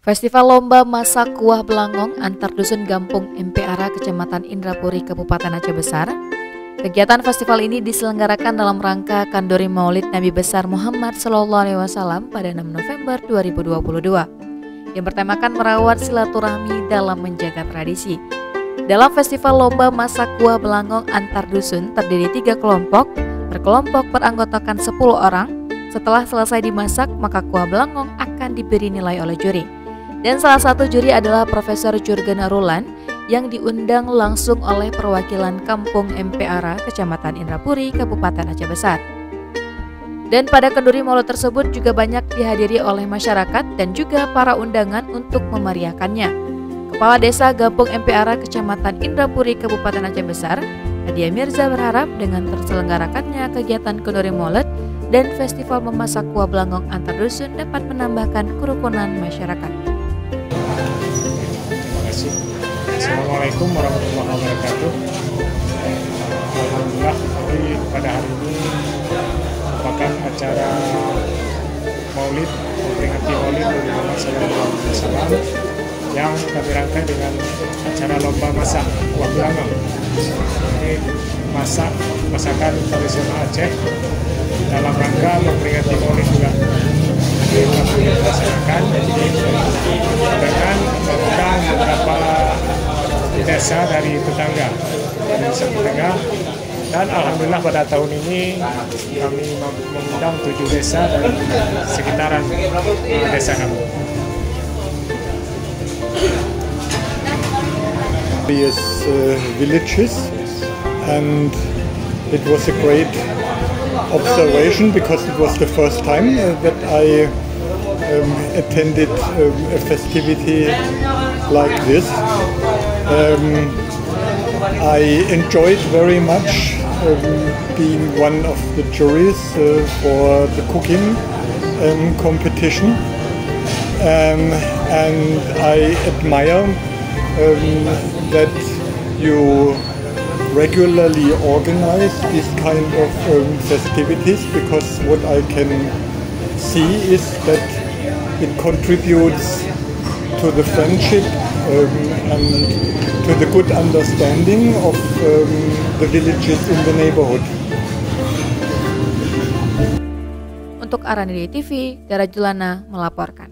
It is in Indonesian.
Festival Lomba Masak Kuah Belangong antar dusun Gampung MPARA Kecamatan Indrapuri Kabupaten Aceh Besar. Kegiatan festival ini diselenggarakan dalam rangka Kandori Maulid Nabi Besar Muhammad SAW pada 6 November 2022 yang bertemakan merawat silaturahmi dalam menjaga tradisi. Dalam festival Lomba Masak Kuah Belangong antar dusun terdiri 3 kelompok, per kelompok beranggotakan 10 orang. Setelah selesai dimasak, maka kuah belangong akan diberi nilai oleh juri. Dan salah satu juri adalah Profesor Jurgen Rulan yang diundang langsung oleh perwakilan Kampung MPARA Kecamatan Indrapuri Kabupaten Aceh Besar. Dan pada kenduri maulid tersebut juga banyak dihadiri oleh masyarakat dan juga para undangan untuk memeriahkannya. Kepala Desa Gampung MPARA Kecamatan Indrapuri Kabupaten Aceh Besar, Nadia Mirza berharap dengan terselenggarakannya kegiatan kenduri maulid dan festival memasak kuah belangong antar dusun dapat menambahkan kerukunan masyarakat. Terima kasih. Assalamualaikum warahmatullahi wabarakatuh. Alhamdulillah, pada hari ini merupakan acara Maulid, memperingati Maulid Nabi Muhammad SAW yang kami rangkai dengan acara lomba masak kuah belangong. Ini masakan tradisional Aceh dalam rangka memperingati Maulid juga dilaksanakan dengan mengundang beberapa desa dari tetangga dan alhamdulillah pada tahun ini kami mengundang 7 desa dari sekitaran desa kami. Various villages, and it was a great observation because it was the first time that I attended a festivity like this. I enjoyed very much being one of the juries for the cooking competition, and I admire that you regularly organize these kind of festivities, because what I can see is that it contributes to the friendship and to the good understanding of the villages in the neighborhood. Untuk Aranidi TV, Dara Julana melaporkan.